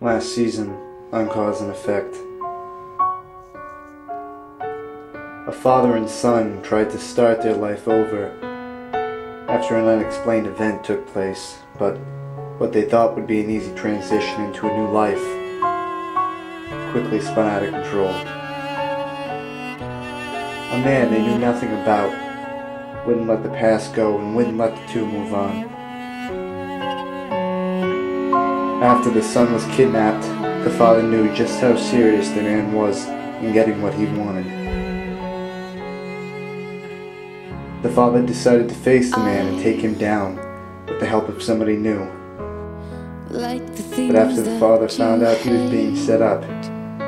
Last season on Cause and Effect. A father and son tried to start their life over after an unexplained event took place, but what they thought would be an easy transition into a new life quickly spun out of control. A man they knew nothing about wouldn't let the past go and wouldn't let the two move on. After the son was kidnapped, the father knew just how serious the man was in getting what he wanted. The father decided to face the man and take him down with the help of somebody new. But after the father found out he was being set up,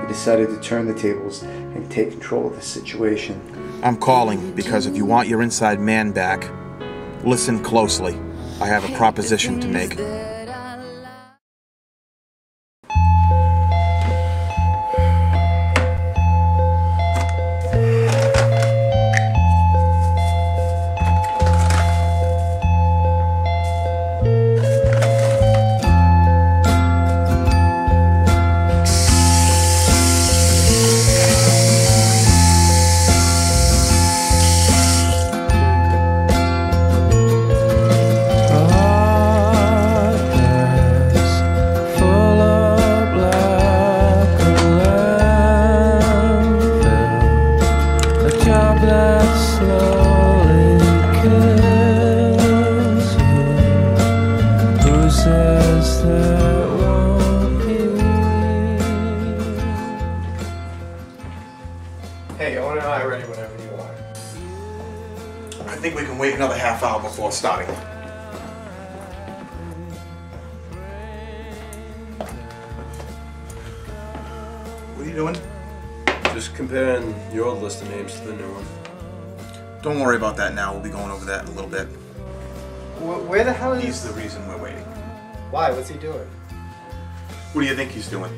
he decided to turn the tables and take control of the situation. I'm calling because if you want your inside man back, listen closely. I have a proposition to make. Hey, Owen and I are ready whenever you are. I think we can wait another half hour before starting. What are you doing? Just comparing your old list of names to the new one. Don't worry about that now. We'll be going over that in a little bit. Where the hell is... He's the reason we're waiting. Why? What's he doing? What do you think he's doing?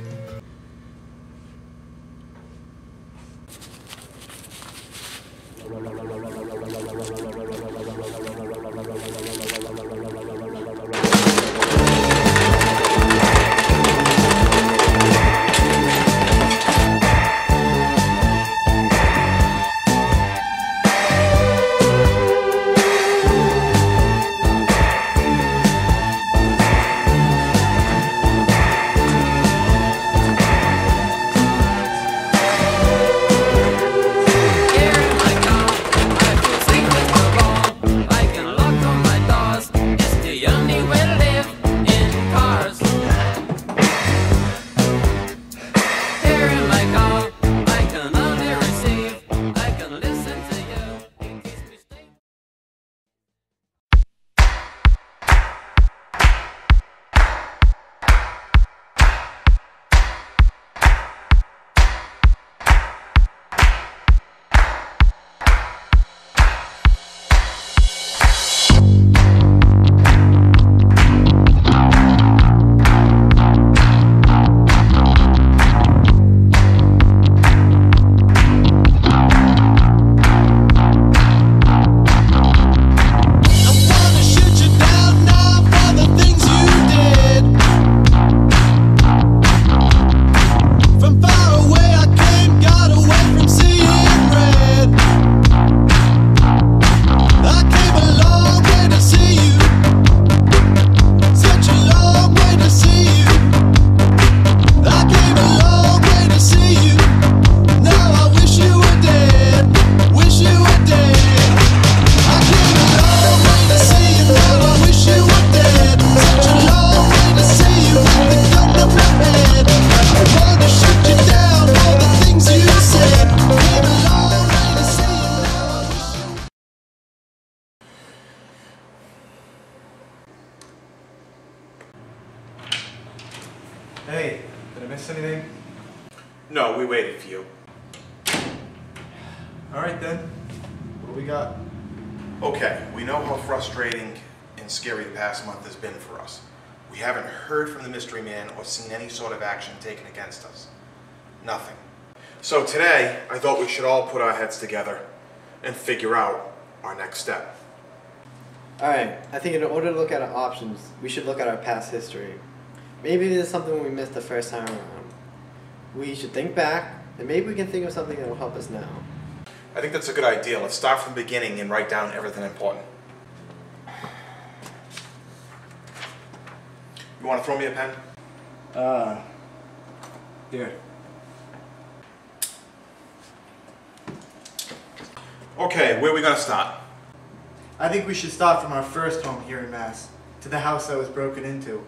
Hey, did I miss anything? No, we waited for you. Alright then. What do we got? Okay, we know how frustrating and scary the past month has been for us. We haven't heard from the mystery man or seen any sort of action taken against us. Nothing. So today, I thought we should all put our heads together and figure out our next step. Alright, I think in order to look at our options, we should look at our past history. Maybe there's something we missed the first time around. We should think back, and maybe we can think of something that will help us now. I think that's a good idea. Let's start from the beginning and write down everything important. You want to throw me a pen? Here. Okay, where are we going to start? I think we should start from our first home here in Mass, to the house that was broken into.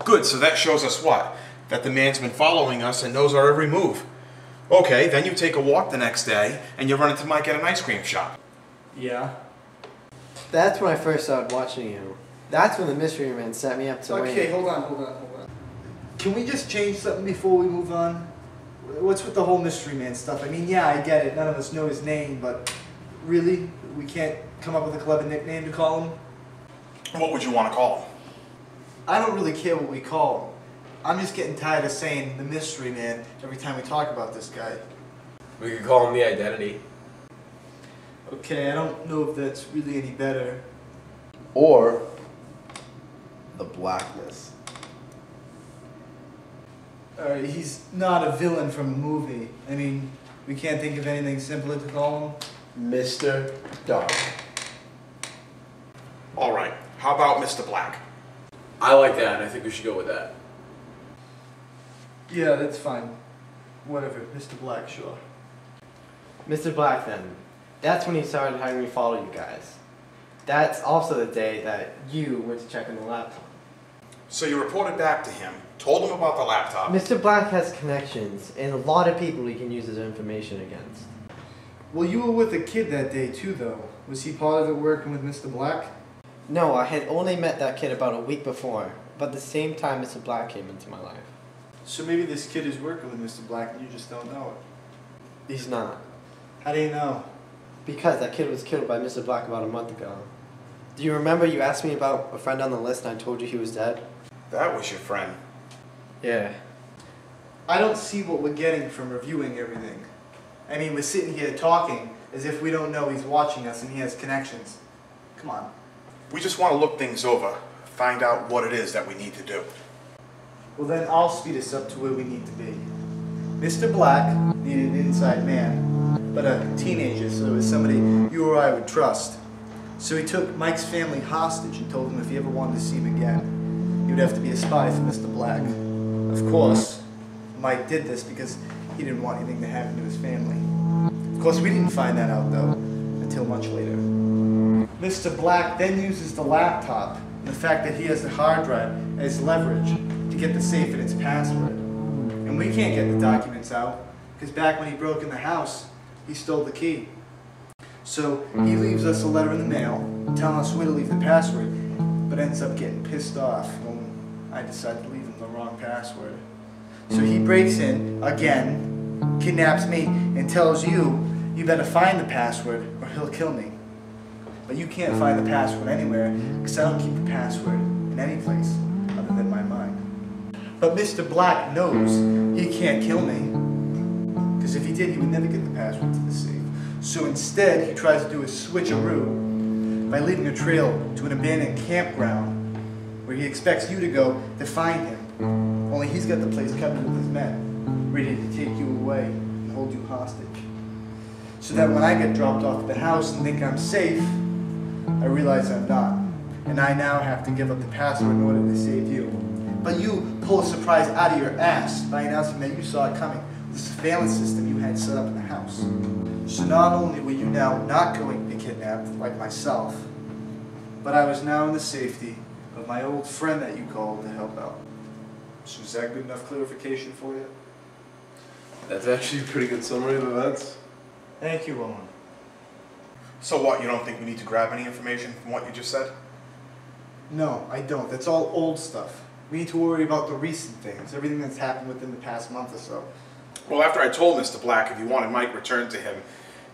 Good, so that shows us what? That the man's been following us and knows our every move. Okay, then you take a walk the next day and you run into Mike at an ice cream shop. Yeah. That's when I first started watching you. That's when the mystery man set me up to win. Okay, hold on. Can we just change something before we move on? What's with the whole mystery man stuff? I mean, yeah, I get it. None of us know his name, but really? We can't come up with a clever nickname to call him? What would you want to call him? I don't really care what we call him. I'm just getting tired of saying the mystery man every time we talk about this guy. We could call him the Identity. Okay, I don't know if that's really any better. Or the Blackness. Alright, he's not a villain from a movie. I mean, we can't think of anything simpler to call him. Mr. Dark. All right, how about Mr. Black? I like that, and I think we should go with that. Yeah, that's fine. Whatever, Mr. Black, sure. Mr. Black then. That's when he started having me follow you guys. That's also the day that you went to check on the laptop. So you reported back to him, told him about the laptop. Mr. Black has connections and a lot of people he can use his information against. Well, you were with a kid that day too, though. Was he part of it working with Mr. Black? No, I had only met that kid about a week before, but at the same time Mr. Black came into my life. So maybe this kid is working with Mr. Black and you just don't know it. He's not. How do you know? Because that kid was killed by Mr. Black about a month ago. Do you remember you asked me about a friend on the list and I told you he was dead? That was your friend. Yeah. I don't see what we're getting from reviewing everything. I mean, we're sitting here talking as if we don't know he's watching us and he has connections. Come on. We just want to look things over, find out what it is that we need to do. Well, then I'll speed us up to where we need to be. Mr. Black needed an inside man, but a teenager, so it was somebody you or I would trust. So he took Mike's family hostage and told him if he ever wanted to see him again, he would have to be a spy for Mr. Black. Of course, Mike did this because he didn't want anything to happen to his family. Of course, we didn't find that out, though, until much later. Mr. Black then uses the laptop and the fact that he has the hard drive as leverage to get the safe and its password. And we can't get the documents out because back when he broke in the house, he stole the key. So he leaves us a letter in the mail telling us where to leave the password, but ends up getting pissed off when I decided to leave him the wrong password. So he breaks in again, kidnaps me, and tells you better find the password or he'll kill me. But you can't find the password anywhere because I don't keep the password in any place other than my mind. But Mr. Black knows he can't kill me because if he did, he would never get the password to the safe. So instead, he tries to do a switcheroo by leaving a trail to an abandoned campground where he expects you to go to find him. Only he's got the place covered with his men, ready to take you away and hold you hostage. So that when I get dropped off at the house and think I'm safe, I realize I'm not. And I now have to give up the password in order to save you. But you pull a surprise out of your ass by announcing that you saw it coming with the surveillance system you had set up in the house. So not only were you now not going to be kidnapped like myself, but I was now in the safety of my old friend that you called to help out. So is that good enough clarification for you? That's actually a pretty good summary of events. Thank you, Owen. So what, you don't think we need to grab any information from what you just said? No, I don't. That's all old stuff. We need to worry about the recent things, everything that's happened within the past month or so. Well, after I told Mr. Black if he wanted Mike returned to him,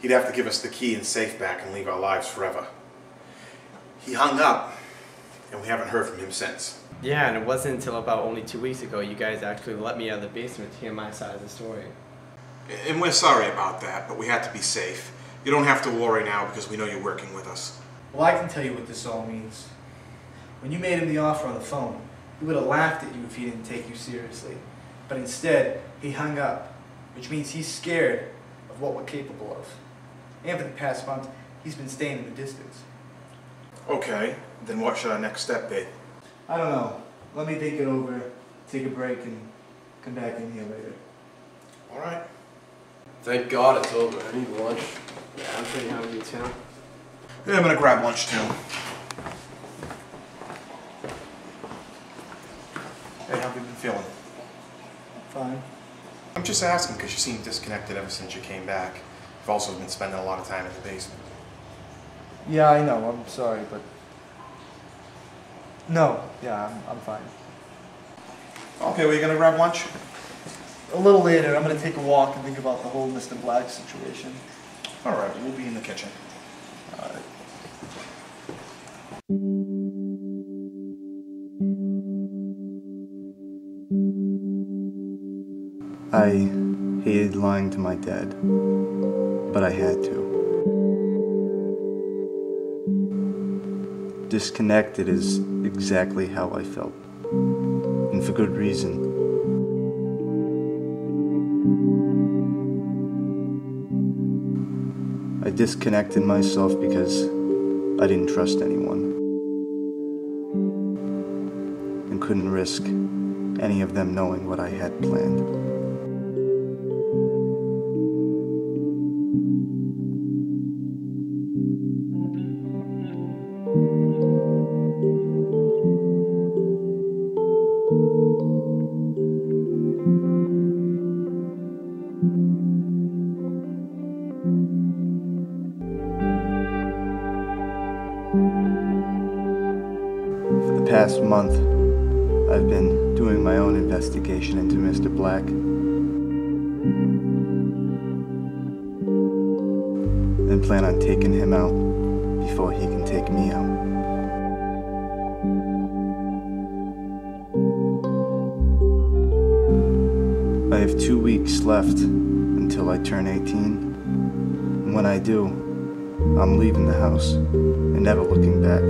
he'd have to give us the key and safe back and leave our lives forever. He hung up, and we haven't heard from him since. Yeah, and it wasn't until about only 2 weeks ago you guys actually let me out of the basement to hear my side of the story. And we're sorry about that, but we had to be safe. You don't have to worry now because we know you're working with us. Well, I can tell you what this all means. When you made him the offer on the phone, He would have laughed at you if he didn't take you seriously. But instead, he hung up, which means he's scared of what we're capable of. And for the past month, he's been staying in the distance. Okay, then what should our next step be? I don't know. Let me think it over, take a break, and come back in here later. All right. Thank God it's over. I need lunch. Yeah, I'm pretty hungry too. Yeah, I'm gonna grab lunch too. Hey, how have you been feeling? Fine. I'm just asking because you seem disconnected ever since you came back. You've also been spending a lot of time in the basement. Yeah, I know. I'm sorry, but... No. Yeah, I'm fine. Okay, well, you gonna grab lunch? A little later, I'm going to take a walk and think about the whole Mr. Black situation. All right, we'll be in the kitchen. All right. I hated lying to my dad, but I had to. Disconnected is exactly how I felt, and for good reason. I disconnected myself because I didn't trust anyone and couldn't risk any of them knowing what I had planned. For the past month, I've been doing my own investigation into Mr. Black. And plan on taking him out before he can take me out. I have 2 weeks left until I turn 18. And when I do, I'm leaving the house and never looking back.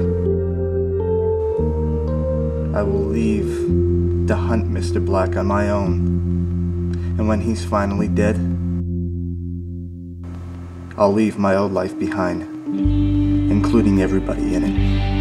I will leave to hunt Mr. Black on my own. And when he's finally dead, I'll leave my old life behind, including everybody in it.